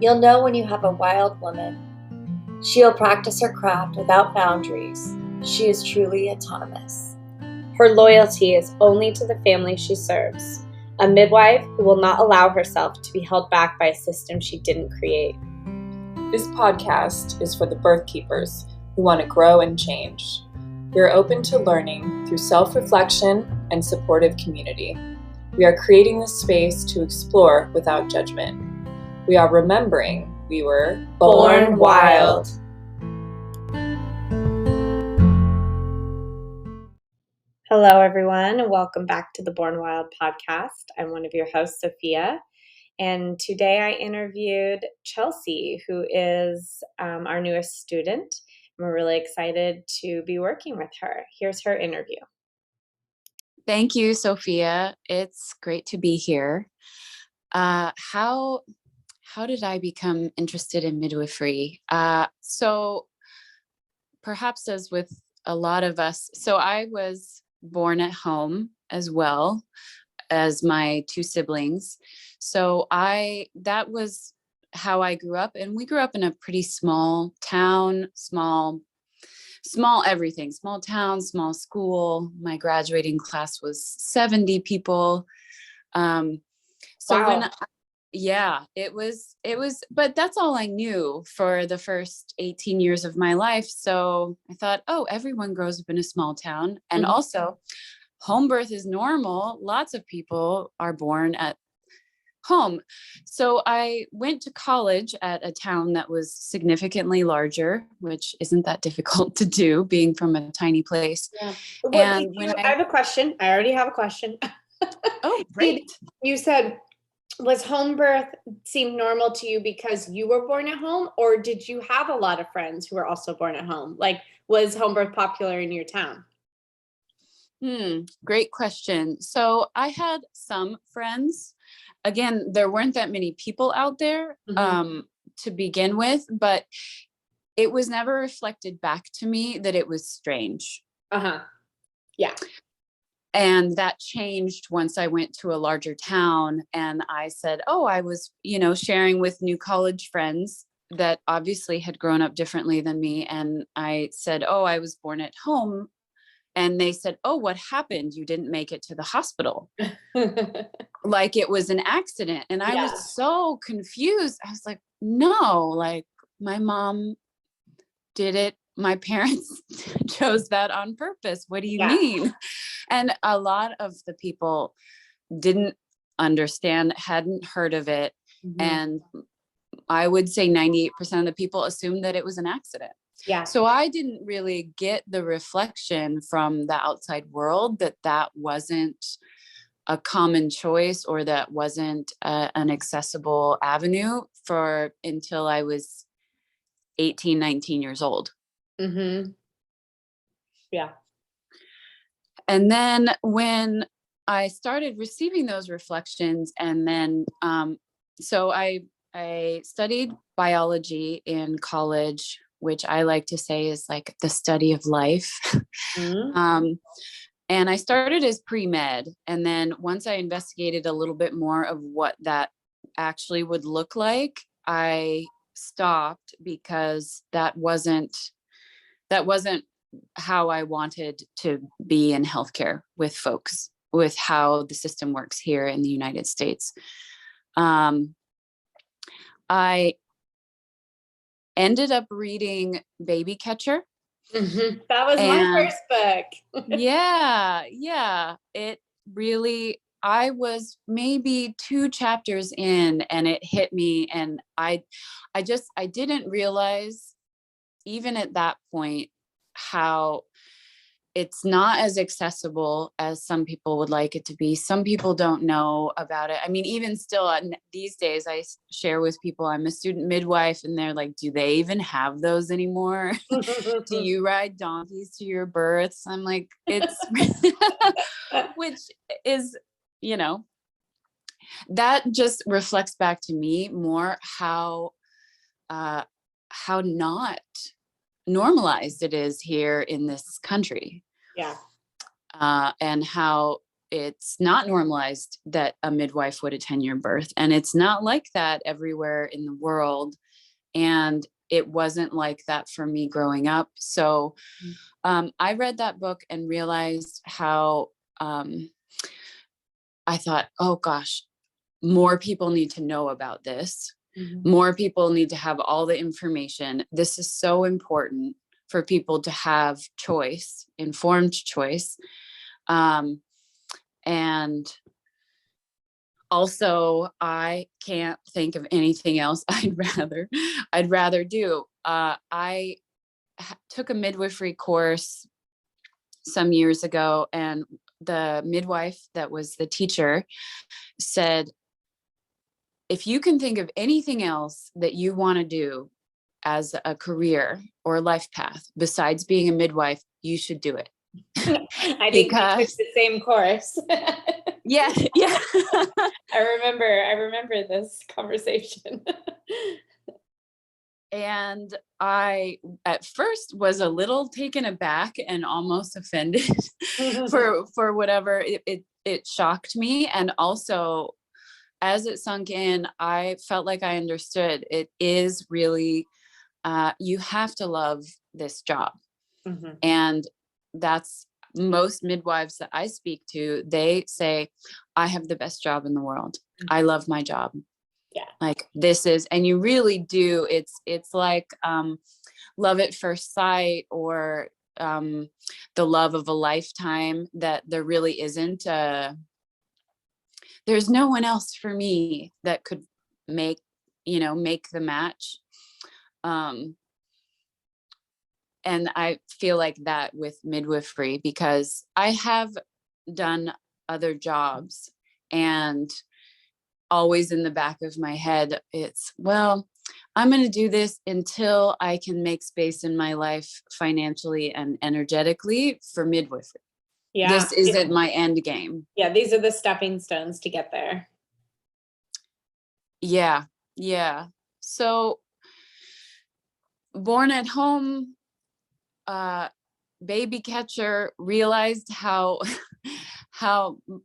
You'll know when you have a wild woman. She'll practice her craft without boundaries. She is truly autonomous. Her loyalty is only to the family she serves, a midwife who will not allow herself to be held back by a system she didn't create. This podcast is for the birth keepers who want to grow and change. We are open to learning through self-reflection and supportive community. We are creating this space to explore without judgment. We are remembering we were Born wild. Hello, everyone, and welcome back to the Born Wild podcast. I'm one of your hosts, Sophia, and today I interviewed Chelsea, who is our newest student. We're really excited to be working with her. Here's her interview. Thank you, Sophia. It's great to be here. How did I become interested in midwifery? So perhaps as with a lot of us, so I was born at home as well as my two siblings. So that was how I grew up. And we grew up in a pretty small town, small everything, small town, small school. My graduating class was 70 people. Wow. It was, but that's all I knew for the first 18 years of my life. So I thought, oh, everyone grows up in a small town. And also home birth is normal. Lots of people are born at home. So I went to college at a town that was significantly larger, which isn't that difficult to do being from a tiny place. Yeah. And I have a question. I already have a question. Oh, great. You said, was home birth seem normal to you because you were born at home, or did you have a lot of friends who were also born at home? Like, was home birth popular in your town? Great question. So I had some friends. Again, there weren't that many people out there to begin with, but it was never reflected back to me that it was strange. Yeah. And that changed once I went to a larger town and I said, oh, I was, sharing with new college friends that obviously had grown up differently than me. And I said, oh, I was born at home. And they said, oh, what happened? You didn't make it to the hospital. Like it was an accident. And I was so confused. I was like, no, like my mom did it. My parents chose that on purpose. What do you mean? And a lot of the people didn't understand, hadn't heard of it. And I would say 98% of the people assumed that it was an accident. Yeah. So I didn't really get the reflection from the outside world that wasn't a common choice or that wasn't an accessible avenue until I was 18, 19 years old. Yeah. And then when I started receiving those reflections, and then, so I studied biology in college, which I like to say is like the study of life. And I started as pre-med. And then once I investigated a little bit more of what that actually would look like, I stopped because that wasn't how I wanted to be in healthcare with folks, with how the system works here in the United States. I ended up reading Baby Catcher. That was my first book. Yeah. It really, I was maybe 2 chapters in and it hit me. And I didn't realize even at that point how it's not as accessible as some people would like it to be. Some people don't know about it. I mean, even still these days, I share with people, I'm a student midwife, and they're like, do they even have those anymore? Do you ride donkeys to your births? I'm like, it's, which is, that just reflects back to me more how not normalized it is here in this country. Yeah. And how it's not normalized that a midwife would attend your birth, and it's not like that everywhere in the world. And it wasn't like that for me growing up. So I read that book and realized how I thought, oh gosh, more people need to know about this. More people need to have all the information. This is so important for people to have choice, informed choice. And also, I can't think of anything else I'd rather do. I took a midwifery course some years ago, and the midwife that was the teacher said, if you can think of anything else that you want to do as a career or life path besides being a midwife, you should do it. I think we took the same course. Yeah. I remember this conversation. And I, at first, was a little taken aback and almost offended for whatever it shocked me. And also, as it sunk in, I felt like I understood it is really, you have to love this job. And that's most midwives that I speak to, they say, I have the best job in the world. I love my job. Yeah. Like this is, and you really do. It's like love at first sight, or the love of a lifetime, that there really isn't. There's no one else for me that could make the match. And I feel like that with midwifery, because I have done other jobs, and always in the back of my head, it's, well, I'm going to do this until I can make space in my life financially and energetically for midwifery. Yeah. This isn't my end game. Yeah. These are the stepping stones to get there. Yeah. So born at home, baby catcher, realized how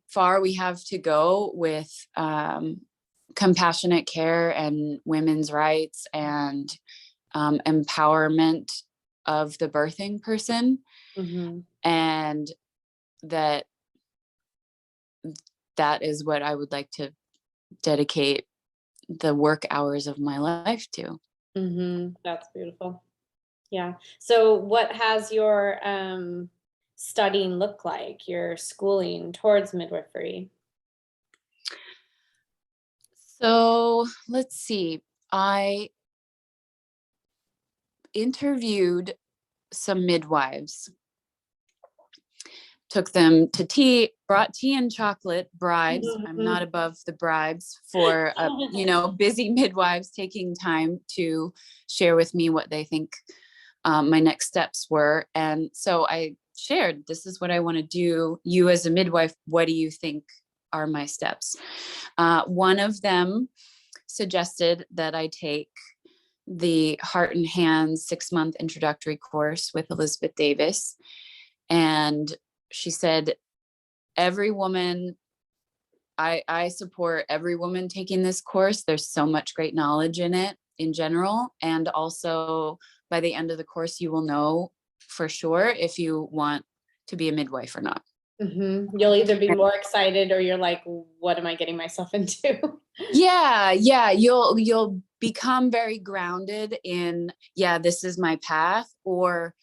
far we have to go with compassionate care and women's rights and empowerment of the birthing person. And that is what I would like to dedicate the work hours of my life to. That's beautiful. Yeah. So what has your studying look like, your schooling towards midwifery? So let's see. I interviewed some midwives, took them to tea, brought tea and chocolate, bribes. I'm not above the bribes for, busy midwives taking time to share with me what they think my next steps were. And so I shared, this is what I want to do. You as a midwife, what do you think are my steps? One of them suggested that I take the Heart and Hands 6-month introductory course with Elizabeth Davis. And she said, every woman, I support every woman taking this course. There's so much great knowledge in it in general. And also by the end of the course, you will know for sure if you want to be a midwife or not. You'll either be more excited or you're like, what am I getting myself into? Yeah. You'll become very grounded in, this is my path, or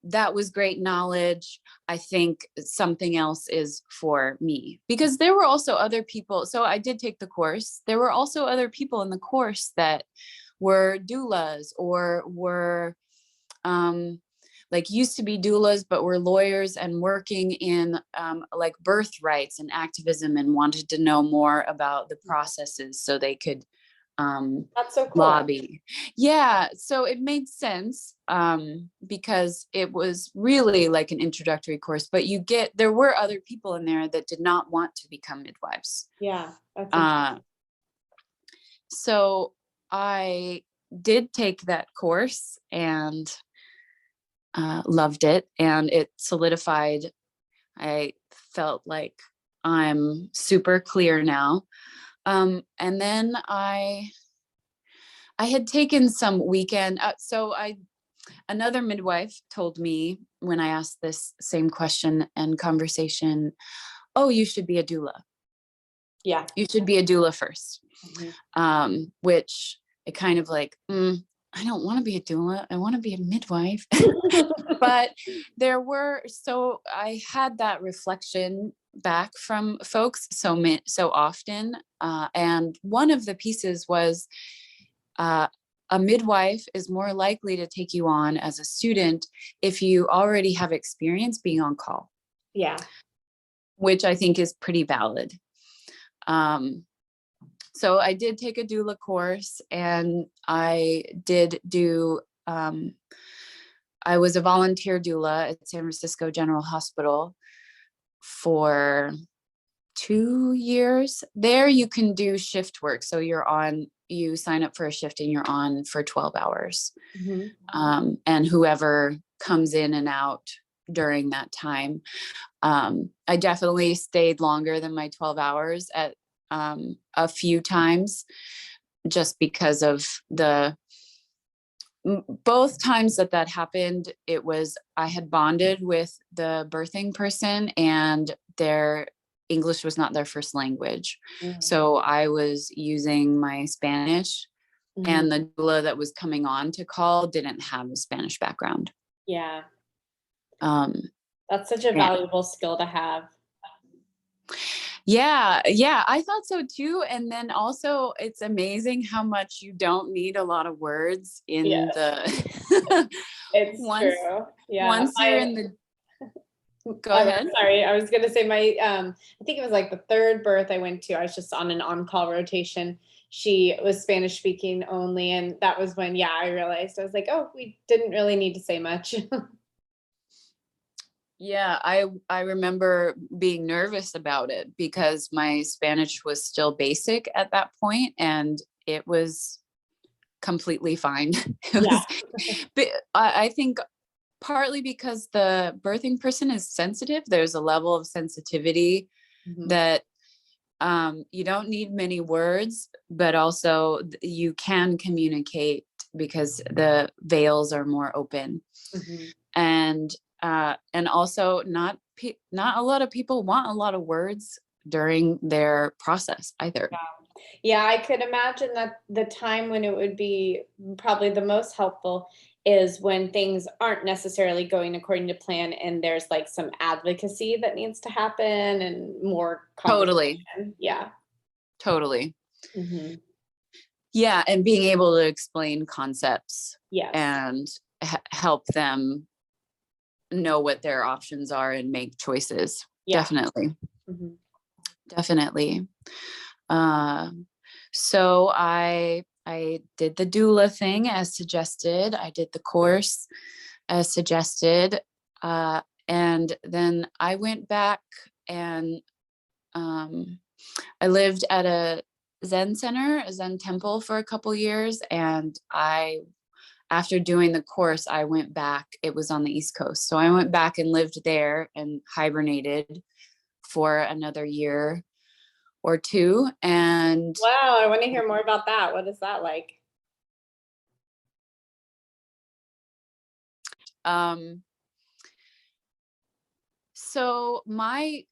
that was great knowledge. I think something else is for me, because there were also other people. So I did take the course. There were also other people in the course that were doulas, or were used to be doulas, but were lawyers and working in like birth rights and activism, and wanted to know more about the processes so they could That's so cool. lobby. Yeah. So it made sense because it was really like an introductory course, but there were other people in there that did not want to become midwives. Yeah. That's so I did take that course and loved it, and it solidified. I felt like I'm super clear now. And then I had taken some weekend. Another midwife told me when I asked this same question and conversation, oh, you should be a doula. Yeah. You should be a doula first. Which it kind of like, I don't want to be a doula. I want to be a midwife. But I had that reflection back from folks so often. And one of the pieces was, a midwife is more likely to take you on as a student if you already have experience being on call. Yeah. Which I think is pretty valid. So I did take a doula course, and I did do, I was a volunteer doula at San Francisco General Hospital for 2 years. There you can do shift work. So you sign up for a shift and you're on for 12 hours. And whoever comes in and out during that time. I definitely stayed longer than my 12 hours at a few times, just because of both times that happened. I had bonded with the birthing person, and their English was not their first language. So I was using my Spanish, and the doula that was coming on to call didn't have a Spanish background. Yeah. That's such a valuable skill to have. Yeah, I thought so too. And then also, it's amazing how much you don't need a lot of words in the. It's true. Yeah. Once you're in the. Go ahead. Sorry, I was gonna say I think it was like the third birth I went to. I was just on an on-call rotation. She was Spanish speaking only, and that was when I realized, I was like, oh, we didn't really need to say much. Yeah, I remember being nervous about it because my Spanish was still basic at that point, and it was completely fine. But I think partly because the birthing person is sensitive. There's a level of sensitivity that you don't need many words, but also you can communicate because the veils are more open. And also not a lot of people want a lot of words during their process either. Yeah, I could imagine that the time when it would be probably the most helpful is when things aren't necessarily going according to plan, and there's like some advocacy that needs to happen and more conversation. Totally. Yeah, and being able to explain concepts and help them know what their options are and make choices. Definitely. So I did the doula thing as suggested. I did the course as suggested. And then I went back and I lived at a Zen center, a Zen temple for a couple years. And after doing the course, I went back. It was on the East Coast. So I went back and lived there and hibernated for another year or two. And wow, I want to hear more about that. What is that like? So my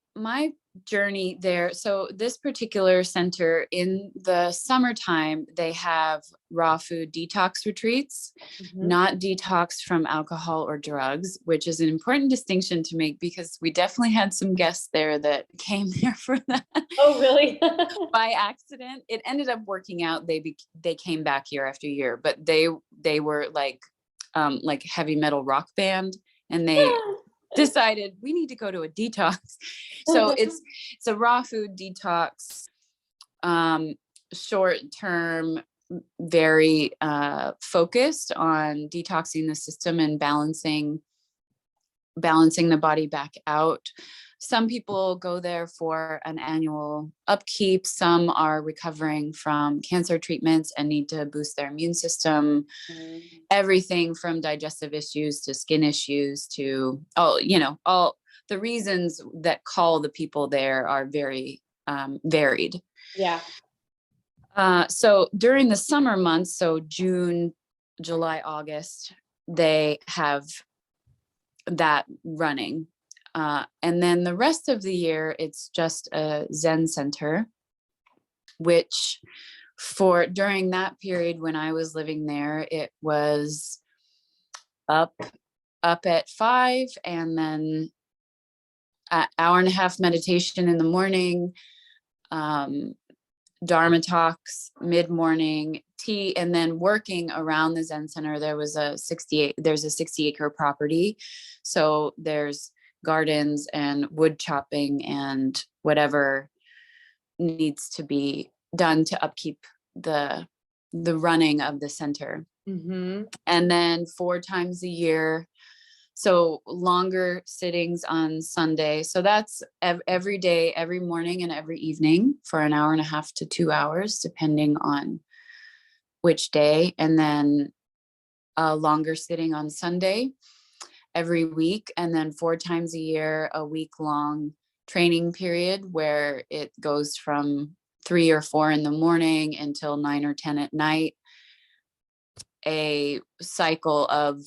journey there, so this particular center, in the summertime, they have raw food detox retreats, not detox from alcohol or drugs, which is an important distinction to make because we definitely had some guests there that came there for that. Oh, really? By accident. It ended up working out. They came back year after year, but they were like heavy metal rock band, and they decided we need to go to a detox. So it's a raw food detox, short term, very focused on detoxing the system and balancing the body back out. Some people go there for an annual upkeep. Some are recovering from cancer treatments and need to boost their immune system. Everything from digestive issues to skin issues to all the reasons that call the people there are very varied. Yeah. So during the summer months, so June, July, August, they have that running. And then the rest of the year, it's just a Zen center, which during that period when I was living there, it was up at 5, and then an hour and a half meditation in the morning, Dharma talks mid-morning, tea, and then working around the Zen center. There's a 60-acre property. So there's gardens and wood chopping and whatever needs to be done to upkeep the running of the center. Mm-hmm. And then 4 times a year, so longer sittings on Sunday. So that's every day, every morning and every evening for an hour and a half to 2 hours, depending on which day. And then a longer sitting on Sunday every week. And then 4 times a year, a week-long training period where it goes from 3 or 4 in the morning until 9 or 10 at night. A cycle of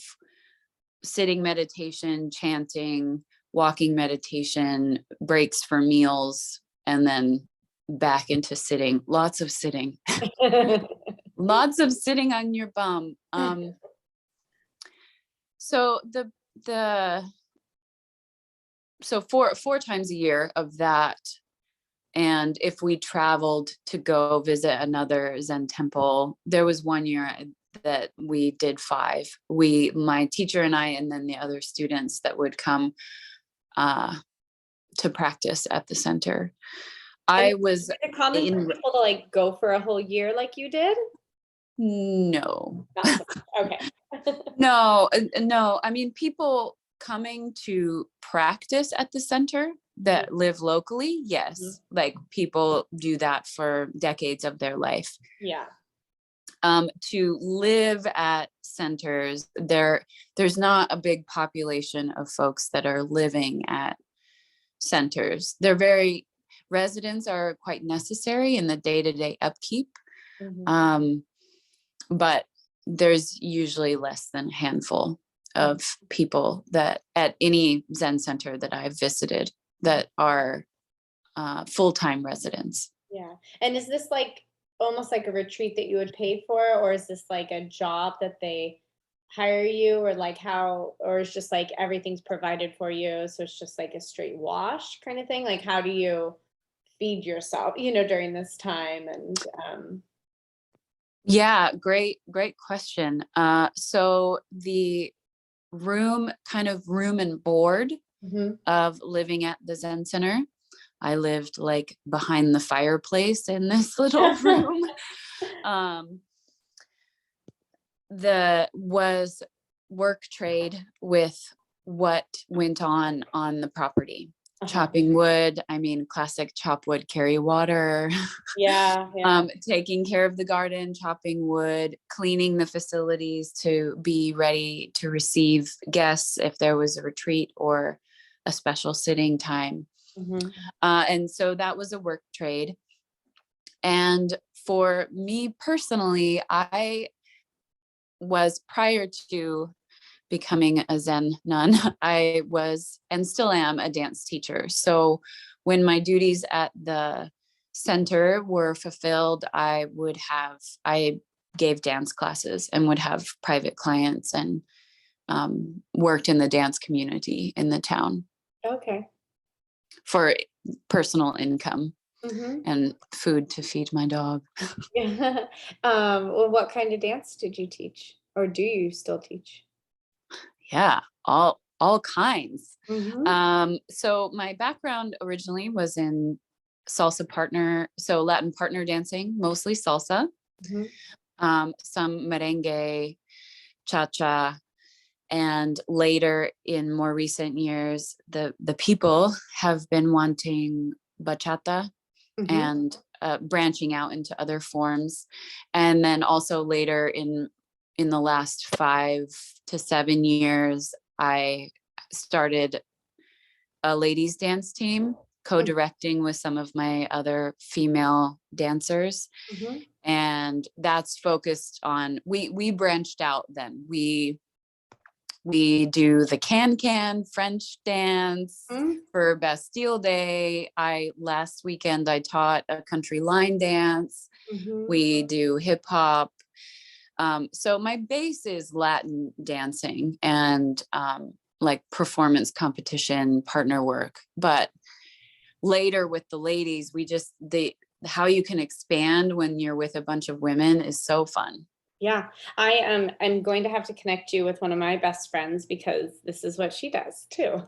sitting meditation, chanting, walking meditation, breaks for meals, and then back into sitting. Lots of sitting. Lots of sitting on your bum. So so 4 times a year of that. And if we traveled to go visit another Zen temple, there was one year that we did 5. My teacher and I, and then the other students that would come to practice at the center. I was it common for people to like go for a whole year like you did? No. Okay. No. I mean, people coming to practice at the center that live locally, yes. Mm-hmm. Like people do that for decades of their life. Yeah. To live at centers, there's not a big population of folks that are living at centers. Residents are quite necessary in the day-to-day upkeep. Mm-hmm. But there's usually less than a handful of people that at any Zen center that I've visited that are full-time residents. Yeah. And is this like almost like a retreat that you would pay for, or is this like a job that they hire you, or like how, or it's just like everything's provided for you, so it's just like a straight wash kind of thing? Like how do you feed yourself, during this time? And yeah, great question. So the room and board mm-hmm. of living at the Zen center, I lived like behind the fireplace in this little room. Was work trade with what went on the property. Uh-huh. Chopping wood. I mean, classic chop wood, carry water. Yeah. Taking care of the garden, chopping wood, cleaning the facilities to be ready to receive guests if there was a retreat or a special sitting time. Mm-hmm. And so that was a work trade. And for me personally, I was, prior to becoming a Zen nun, I was and still am a dance teacher. So when my duties at the center were fulfilled, I gave dance classes and would have private clients and worked in the dance community in the town. Okay. For personal income. Mm-hmm. And food to feed my dog. Yeah. Well, what kind of dance did you teach, or do you still teach? Yeah, all kinds. Mm-hmm. So my background originally was in Latin partner dancing, mostly salsa, mm-hmm. Some merengue, cha-cha, and later in more recent years, the people have been wanting bachata, mm-hmm. and branching out into other forms. And then also later in the last 5 to 7 years, I started a ladies dance team, co-directing with some of my other female dancers. Mm-hmm. And that's focused on, we branched out then. We do the can French dance for Bastille Day. Last weekend I taught a country line dance. We do hip hop. So my base is Latin dancing and like performance competition, partner work. But later with the ladies, how you can expand when you're with a bunch of women is so fun. Yeah, I'm going to have to connect you with one of my best friends because this is what she does too.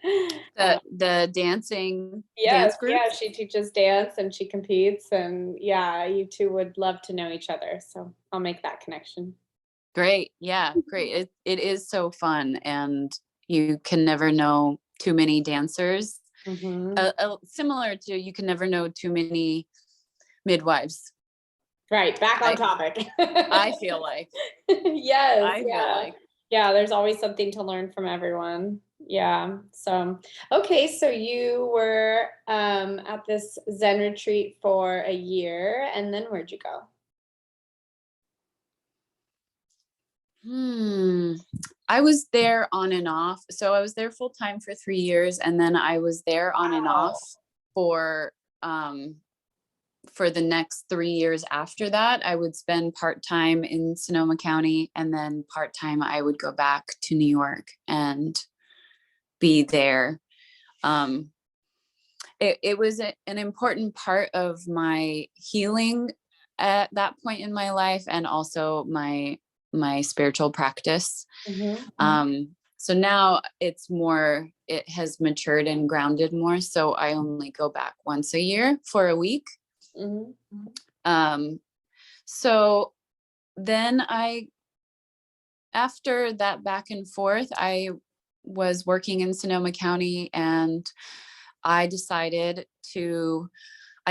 The dancing Yes, dance group. yeah, she teaches dance and she competes, and yeah, you two would love to know each other. So I'll make that connection. Great. Yeah, great. It is so fun, and you can never know too many dancers. Similar to you can never know too many midwives. Right, back on topic. I feel like. Yes. I feel like. Yeah, there's always something to learn from everyone. Yeah. So, okay, so you were at this Zen retreat for a year, and then where'd you go? I was there on and off. So I was there full time for 3 years, and then I was there on and off for the next 3 years after that. I would spend part-time in Sonoma County, and then part-time I would go back to New York and be there. It was an important part of my healing at that point in my life, and also my spiritual practice. So now it has matured and grounded more. So I only go back once a year for a week. So then after that back and forth, I was working in Sonoma County, and I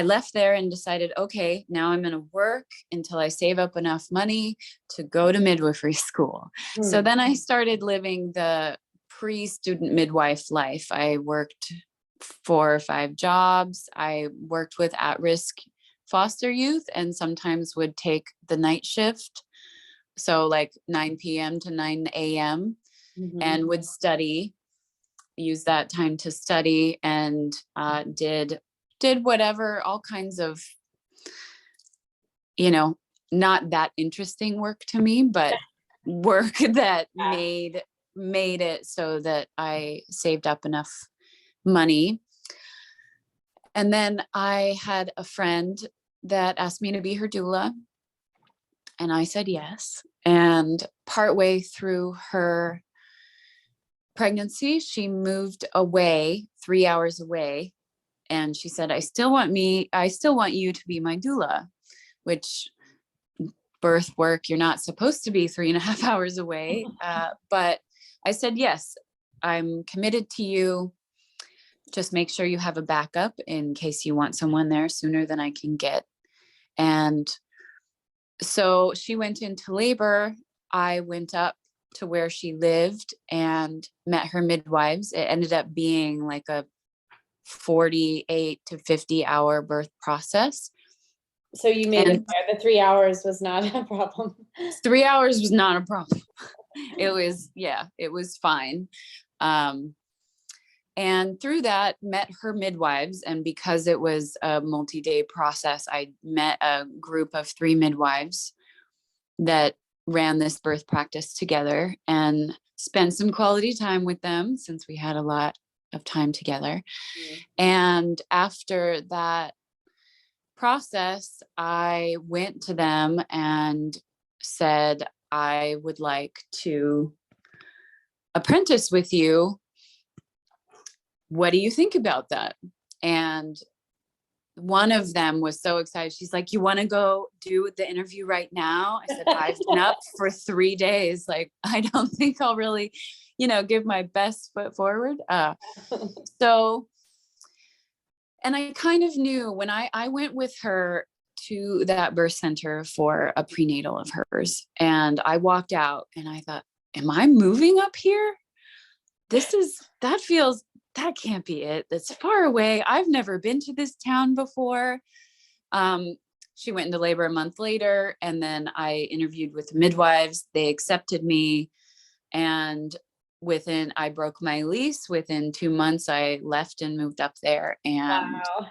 left there and decided, okay, now I'm going to work until I save up enough money to go to midwifery school. So then I started living the pre-student midwife life. I worked 4 or 5 jobs. I worked with at-risk foster youth and sometimes would take the night shift. So like 9 p.m. to 9 a.m. and would use that time to study, and did whatever, all kinds of, not that interesting work to me, but work that made it so that I saved up enough money. And then I had a friend that asked me to be her doula, and I said yes. And partway through her pregnancy, she moved away, 3 hours away. And she said, I still want you to be my doula, which birth work, you're not supposed to be 3.5 hours away. But I said, yes, I'm committed to you. Just make sure you have a backup in case you want someone there sooner than I can get. And so she went into labor. I went up to where she lived and met her midwives. It ended up being like a 48 to 50 hour birth process. So you made it there. The 3 hours was not a problem. 3 hours was not a problem. It was fine. And through that, met her midwives. And because it was a multi-day process, I met a group of 3 midwives that ran this birth practice together, and spent some quality time with them since we had a lot of time together. And after that process, I went to them and said, I would like to apprentice with you. What do you think about that? And one of them was so excited. She's like, you want to go do the interview right now? I said, I've been up for 3 days. Like, I don't think I'll really, give my best foot forward. So, and I kind of knew when I went with her to that birth center for a prenatal of hers, and I walked out and I thought, am I moving up here? That feels that can't be it. That's far away. I've never been to this town before. She went into labor a month later, and then I interviewed with the midwives. They accepted me, and I broke my lease. Within 2 months, I left and moved up there, and Wow.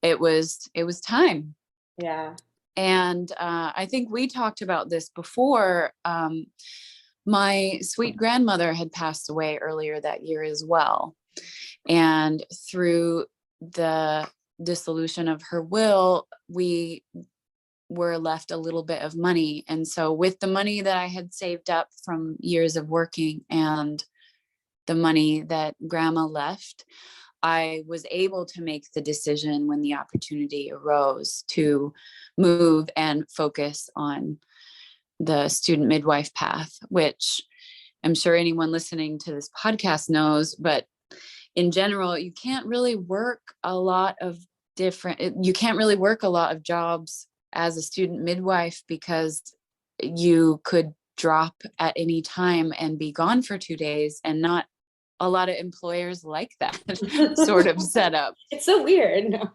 it was time. Yeah. And I think we talked about this before. My sweet grandmother had passed away earlier that year as well. And through the dissolution of her will, we were left a little bit of money. And so with the money that I had saved up from years of working and the money that grandma left, I was able to make the decision when the opportunity arose to move and focus on the student midwife path, which I'm sure anyone listening to this podcast knows, but in general, you can't really work a lot of jobs as a student midwife, because you could drop at any time and be gone for 2 days, and not a lot of employers like that sort of setup. It's so weird. No.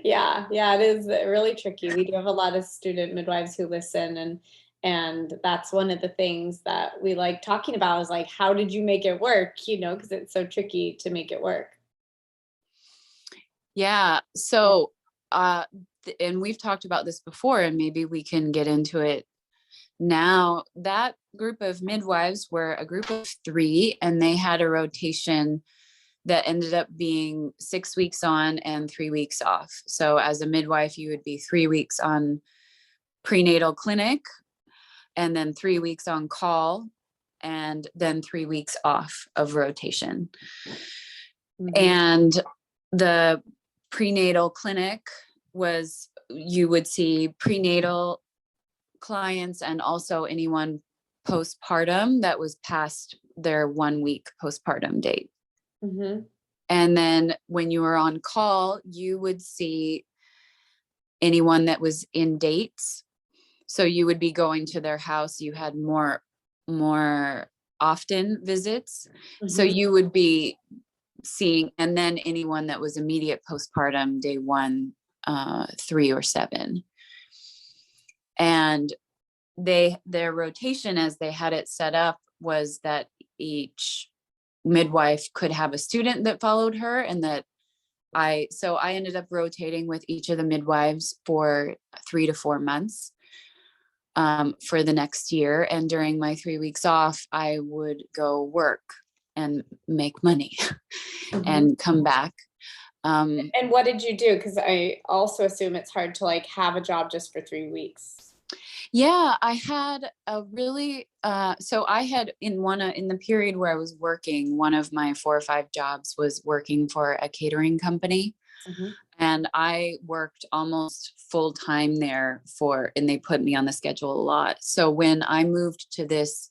Yeah, it is really tricky. We do have a lot of student midwives who listen, and that's one of the things that we like talking about is like, how did you make it work? Because it's so tricky to make it work. Yeah. So, and we've talked about this before, and maybe we can get into it now. That group of midwives were a group of 3, and they had a rotation that ended up being 6 weeks on and 3 weeks off. So as a midwife, you would be 3 weeks on prenatal clinic, and then 3 weeks on call, and then 3 weeks off of rotation. Mm-hmm. And the prenatal clinic was, you would see prenatal clients and also anyone postpartum that was past their 1 week postpartum date. Mm-hmm. And then when you were on call, you would see anyone that was in dates. So you would be going to their house. You had more often visits. Mm-hmm. So you would be seeing, and then anyone that was immediate postpartum, day 1, 3 or 7. And their rotation, as they had it set up, was that each midwife could have a student that followed her, and that I ended up rotating with each of the midwives for 3 to 4 months for the next year. And during my 3 weeks off, I would go work and make money. Mm-hmm. and come back. And what did you do? Because I also assume it's hard to like have a job just for 3 weeks. Yeah, I had a really, so I had in the period where I was working, one of my 4 or 5 jobs was working for a catering company. Mm-hmm. And I worked almost full time there and they put me on the schedule a lot. So when I moved to this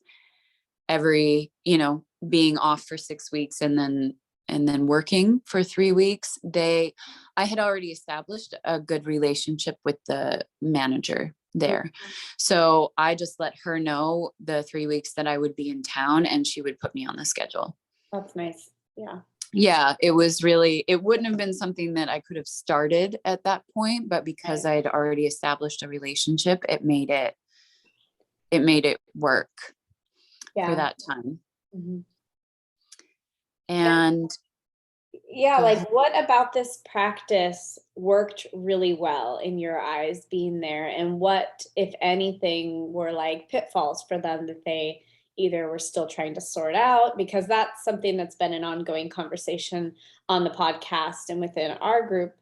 being off for 6 weeks and then working for 3 weeks, I had already established a good relationship with the manager there. So I just let her know the 3 weeks that I would be in town, and she would put me on the schedule. That's nice. Yeah. Yeah, it wouldn't have been something that I could have started at that point, but because I had already established a relationship, it made it work for that time. Mm-hmm. And yeah, like what about this practice worked really well in your eyes being there, and what, if anything, were like pitfalls for them that they either were still trying to sort out? Because that's something that's been an ongoing conversation on the podcast and within our group,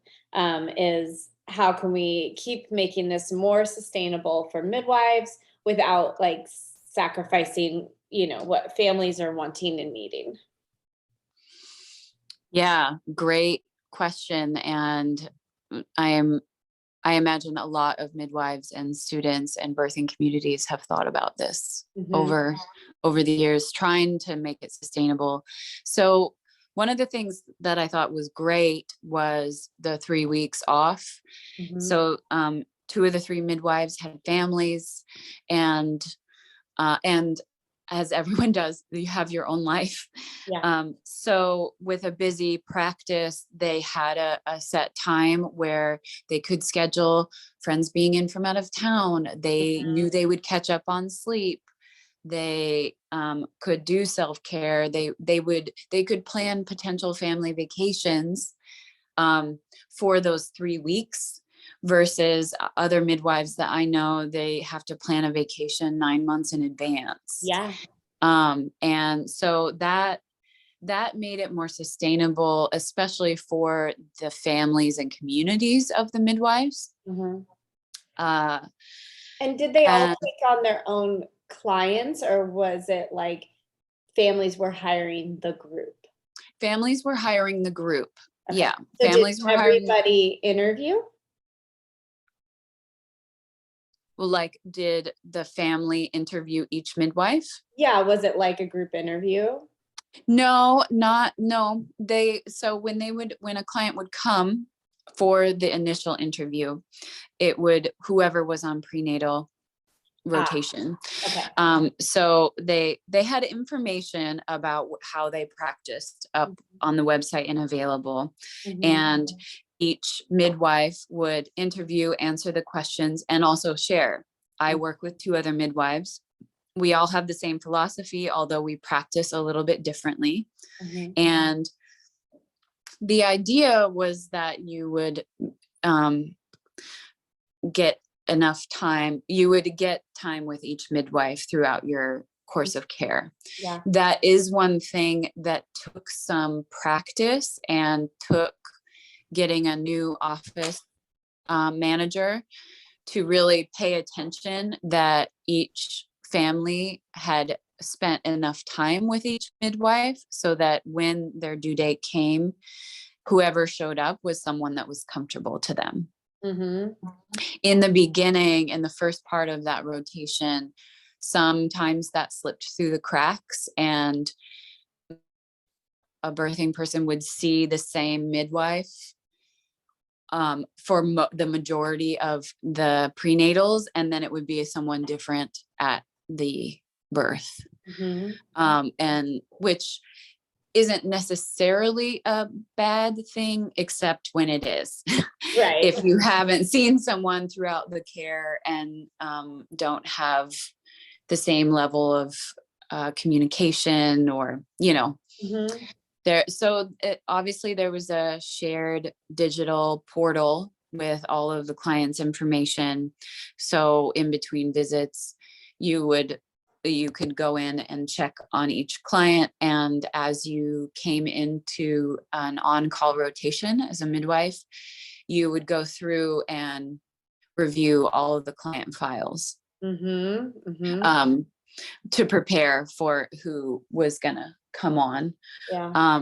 is how can we keep making this more sustainable for midwives without like sacrificing, what families are wanting and needing. Yeah, great question. And I imagine a lot of midwives and students and birthing communities have thought about this mm-hmm. over the years, trying to make it sustainable. So one of the things that I thought was great was the 3 weeks off. Mm-hmm. So 2 of the 3 midwives had families, and as everyone does, you have your own life. Yeah. So with a busy practice, they had a set time where they could schedule friends being in from out of town. They knew they would catch up on sleep. They could do self-care. They could plan potential family vacations for those 3 weeks, versus other midwives that I know, they have to plan a vacation 9 months in advance. Yeah. And so that made it more sustainable, especially for the families and communities of the midwives. And did they all And take on their own clients, or was it like families were hiring the group? families were hiring the group. Okay. Yeah. So Families did were hiring. everybody interview? Well, like, did the family interview each midwife? Yeah. Was it like a group interview? No, no. So when a client would come for the initial interview, it would, whoever was on prenatal rotation. Okay. So they had information about how they practiced up on the website and available. And each midwife would interview, answer the questions, and also share. I work with 2 other midwives. We all have the same philosophy, although we practice a little bit differently. And the idea was that you would get enough time, you would get time with each midwife throughout your course of care. Yeah. That is one thing that took some practice and took getting a new office manager to really pay attention that each family had spent enough time with each midwife, so that when their due date came, whoever showed up was someone that was comfortable to them. In the beginning, in the first part of that rotation, sometimes that slipped through the cracks, and a birthing person would see the same midwife for the majority of the prenatals, and then it would be someone different at the birth. And which isn't necessarily a bad thing, except when it is. Right. If you haven't seen someone throughout the care and don't have the same level of communication, or, obviously there was a shared digital portal with all of the client's information. So in between visits, you could go in and check on each client. And as you came into an on-call rotation as a midwife, you would go through and review all of the client files to prepare for who was gonna come on. Yeah.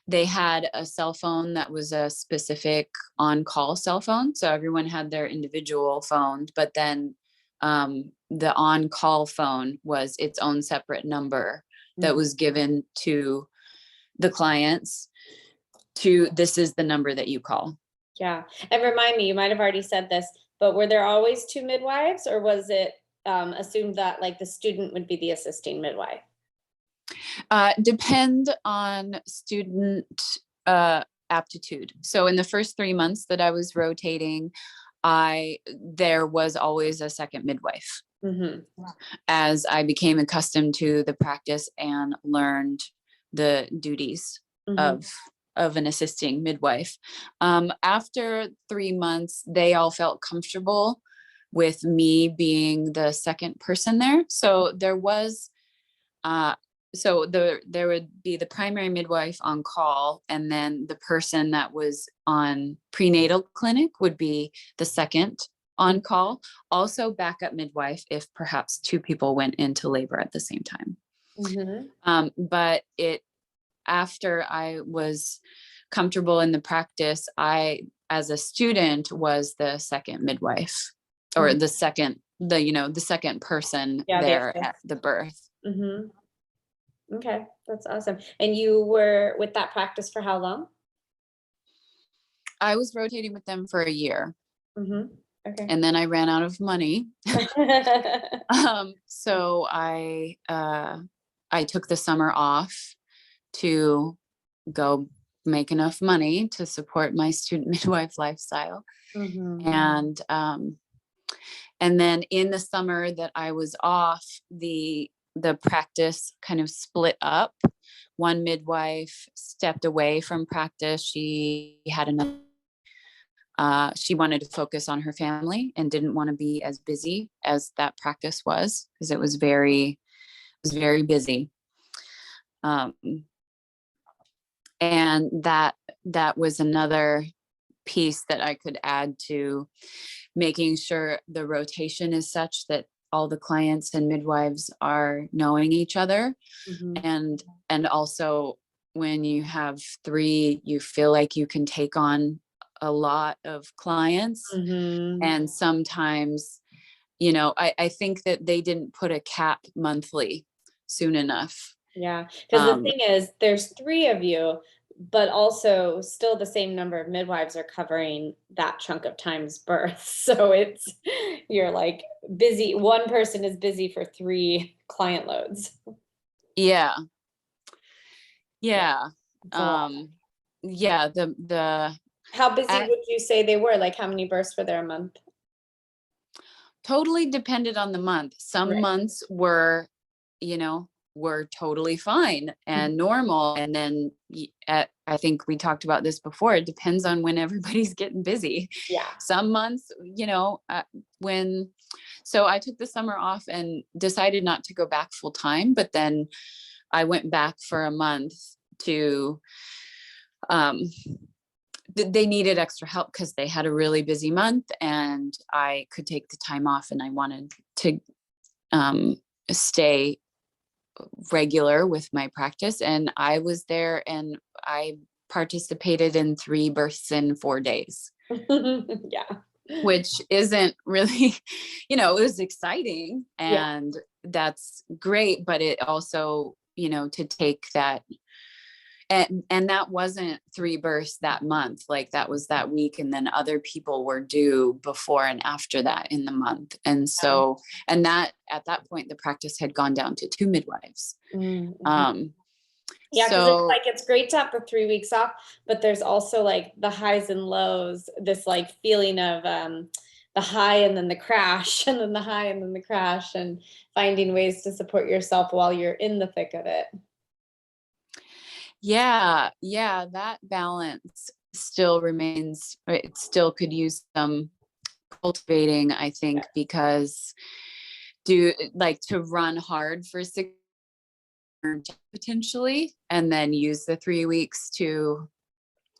They had a cell phone that was a specific on-call cell phone. So everyone had their individual phone, but then the on-call phone was its own separate number that was given to the clients this is the number that you call. Yeah. And remind me, you might have already said this, but were there always 2 midwives, or was it assumed that like the student would be the assisting midwife? Depend on student aptitude. So in the first 3 months that I was rotating, there was always a second midwife. As I became accustomed to the practice and learned the duties of an assisting midwife. After 3 months, they all felt comfortable with me being the second person there. So there was there would be the primary midwife on call, and then the person that was on prenatal clinic would be the second on call. Also backup midwife if perhaps 2 people went into labor at the same time. But after I was comfortable in the practice, I, as a student, was the second midwife, or the second person there at the birth. Okay, that's awesome. And you were with that practice for how long? I was rotating with them for a year. Okay. And then I ran out of money. So I took the summer off to go make enough money to support my student midwife lifestyle. And then in the summer that I was off, the practice kind of split up. One midwife stepped away from practice. She had another. She wanted to focus on her family and didn't want to be as busy as that practice was, because it was very busy. And that was another piece that I could add to making sure the rotation is such that all the clients and midwives are knowing each other. And also, when you have 3, you feel like you can take on a lot of clients. And sometimes, I think that they didn't put a cap monthly soon enough. Yeah, because the thing is, there's 3 of you, but also still the same number of midwives are covering that chunk of time's birth. So you're like busy. One person is busy for 3 client loads. Yeah. It's a lot. Yeah. How busy would you say they were? Like, how many births were there a month? Totally depended on the month. Some months were totally fine and normal. And then I think we talked about this before. It depends on when everybody's getting busy. Yeah. Some months, so I took the summer off and decided not to go back full time, but then I went back for a month to, they needed extra help because they had a really busy month, and I could take the time off, and I wanted to stay regular with my practice. And I was there, and I participated in 3 births in 4 days. Yeah. Which isn't really, it was exciting, and that's great, but it also, to take that, and that wasn't 3 births that month, like that was that week, and then other people were due before and after that in the month. And so, and that at that point the practice had gone down to 2 midwives. Yeah, because it's great to have the 3 weeks off, but there's also like the highs and lows, this like feeling of the high and then the crash, and then the high and then the crash, and finding ways to support yourself while you're in the thick of it. Yeah, that balance still remains. It still could use some cultivating, I think, because to run hard for 6 potentially, and then use the 3 weeks to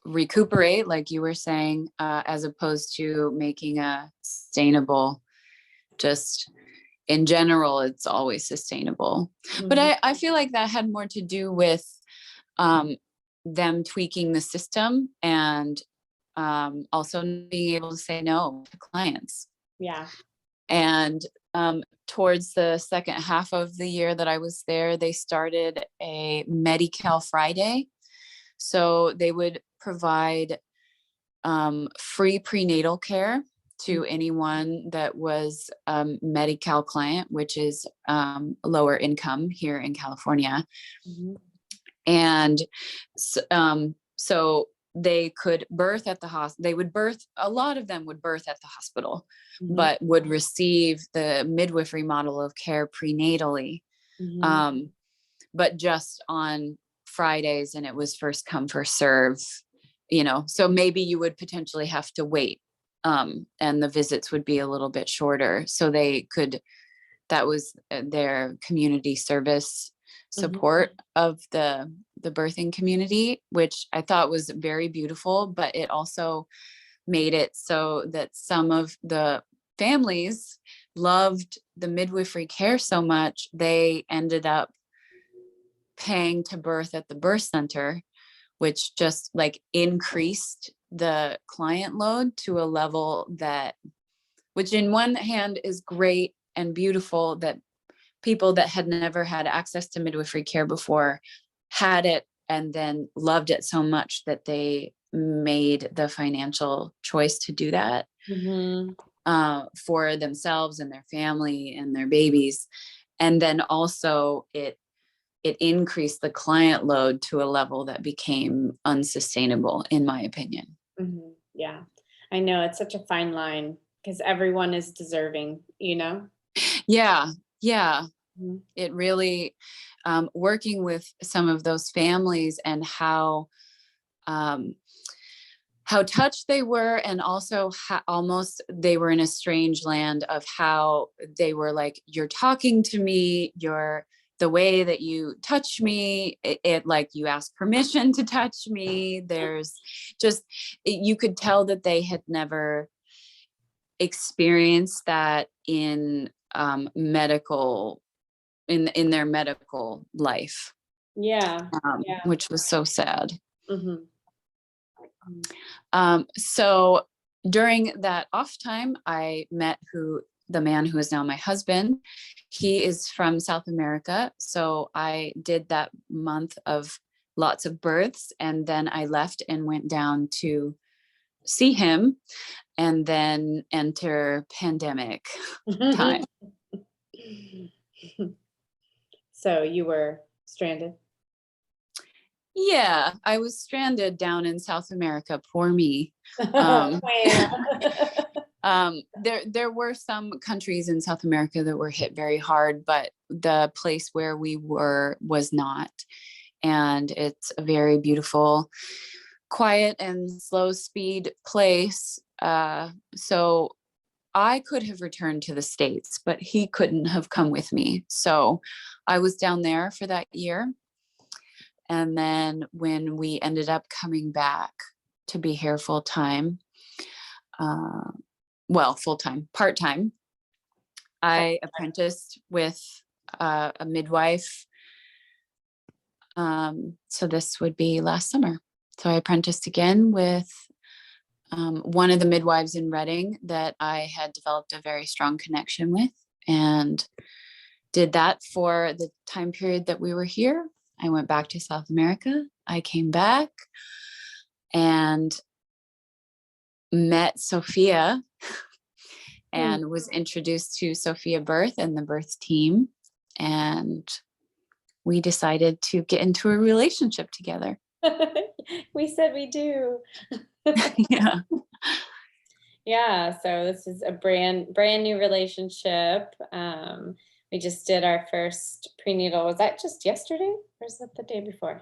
recuperate, like you were saying, as opposed to making a sustainable, just in general, it's always sustainable. But I feel like that had more to do with them tweaking the system, and also being able to say no to clients. Yeah. And towards the second half of the year that I was there, they started a Medi-Cal Friday. So they would provide free prenatal care to anyone that was a Medi-Cal client, which is lower income here in California. And so they could birth at the hospital. A lot of them would birth at the hospital, but would receive the midwifery model of care prenatally, but just on Fridays, and it was first come, first serve, so maybe you would potentially have to wait, and the visits would be a little bit shorter. So that was their community service support of the birthing community, which I thought was very beautiful, but it also made it so that some of the families loved the midwifery care so much, they ended up paying to birth at the birth center, which just like increased the client load to a level which in one hand is great and beautiful, that people that had never had access to midwifery care before had it and then loved it so much that they made the financial choice to do that. for themselves and their family and their babies. And then also it increased the client load to a level that became unsustainable, in my opinion. Mm-hmm. Yeah, I know it's such a fine line because everyone is deserving, you know? Yeah. Yeah. Mm-hmm. It really, working with some of those families and how touched they were, and also how almost they were in a strange land of how they were like, you're talking to me, you're the way that you touch me, it like you ask permission to touch me. There's just, you could tell that they had never experienced that in medical, in their medical life. Yeah. Yeah. Which was so sad. Mm-hmm. So during that off time, I met the man who is now my husband. He is from South America. So I did that month of lots of births, and then I left and went down to see him, and then enter pandemic time. So you were stranded? Yeah, I was stranded down in South America. Poor me. There were some countries in South America that were hit very hard, but the place where we were was not. And it's a very beautiful, quiet and slow speed place. So I could have returned to the States, but he couldn't have come with me. So I was down there for that year. And then when we ended up coming back to be here full time, full-time, part-time, I apprenticed with a midwife. So this would be last summer. So I apprenticed again with one of the midwives in Reading that I had developed a very strong connection with, and did that for the time period that we were here. I went back to South America. I came back and met Sophia and was introduced to Sophia Birth and the birth team. And we decided to get into a relationship together. We said we do. Yeah. Yeah. So this is a brand new relationship. We just did our first prenatal. Was that just yesterday, or is that the day before?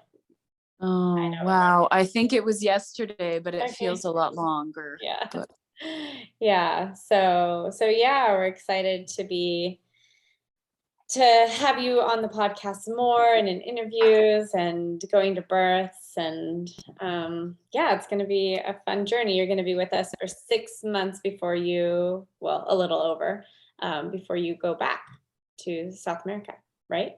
Oh, wow. I think it was yesterday, but it Okay. feels a lot longer. Yeah. But Yeah. So yeah, we're excited to have you on the podcast more and in interviews and going to births. And yeah, it's going to be a fun journey. You're going to be with us for 6 months before you, well, a little over, before you go back to South America, right?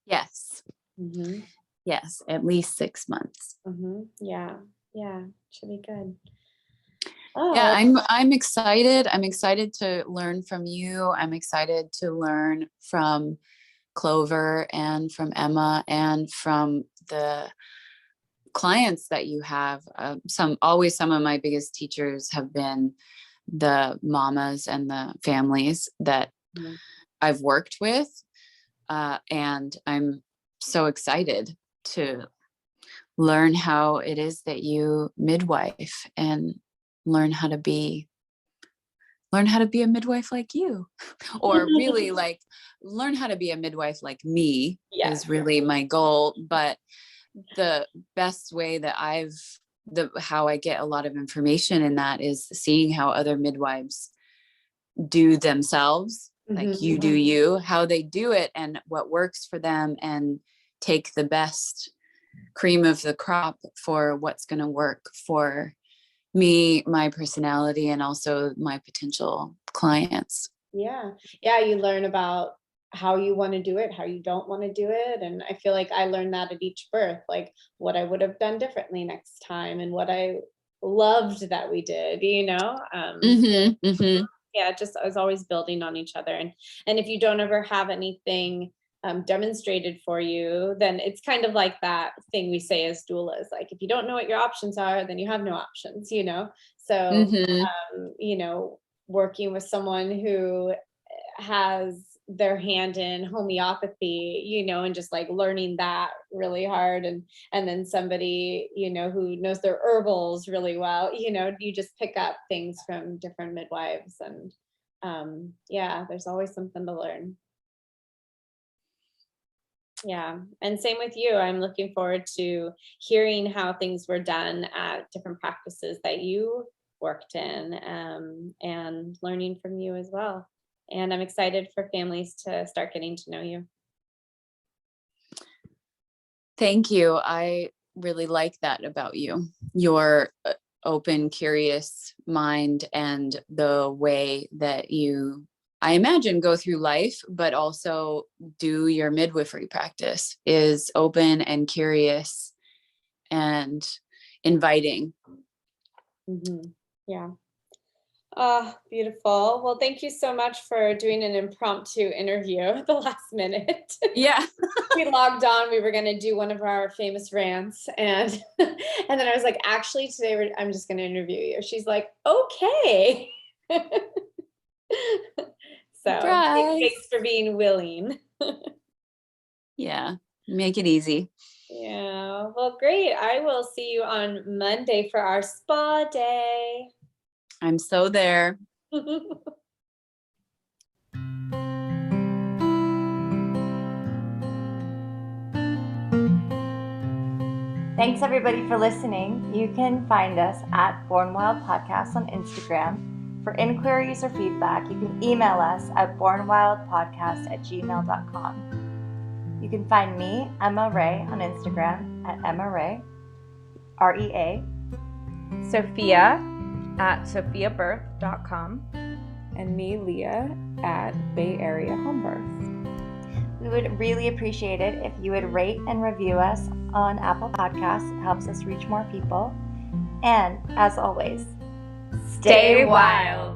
yes. Mm-hmm. Yes, at least 6 months. Mm-hmm. Yeah. Yeah. Should be good. Yeah, I'm excited. I'm excited to learn from you. I'm excited to learn from Clover and from Emma and from the clients that you have. Some of my biggest teachers have been the mamas and the families that I've worked with. And I'm so excited to learn how it is that you midwife and learn how to be a midwife like you, or really like learn how to be a midwife like me. Yes. Is really my goal. But the best way that how I get a lot of information in that is seeing how other midwives do themselves, like you do you, how they do it and what works for them, and take the best cream of the crop for what's going to work for me, my personality, and also my potential clients. Yeah. You learn about how you want to do it, how you don't want to do it. And I feel like I learned that at each birth, like what I would have done differently next time and what I loved that we did, Yeah, just I was always building on each other. And if you don't ever have anything demonstrated for you, then it's kind of like that thing we say as doulas, like if you don't know what your options are, then you have no options, So working with someone who has their hand in homeopathy, and just like learning that really hard, and then somebody, who knows their herbals really well, you just pick up things from different midwives, and yeah, there's always something to learn. Yeah. And same with you. I'm looking forward to hearing how things were done at different practices that you worked in, and learning from you as well. And I'm excited for families to start getting to know you. Thank you. I really like that about you. Your open, curious mind, and the way that you, I imagine, go through life, but also do your midwifery practice is open and curious and inviting. Mm-hmm. Yeah. Oh, beautiful. Well, thank you so much for doing an impromptu interview at the last minute. Yeah. We logged on, we were going to do one of our famous rants, and and then I was like, actually today I'm just going to interview you. She's like, okay. So thanks for being willing. Yeah, make it easy. Yeah, well, great. I will see you on Monday for our spa day. I'm so there. Thanks everybody for listening. You can find us at Born Wild Podcast on Instagram. For inquiries or feedback, you can email us at bornwildpodcast@gmail.com. You can find me, Emma Ray, on Instagram at Emma Ray, REA. Sophia at sophiabirth.com. And me, Leah, at Bay Area Home Birth. We would really appreciate it if you would rate and review us on Apple Podcasts. It helps us reach more people. And as always, Stay wild.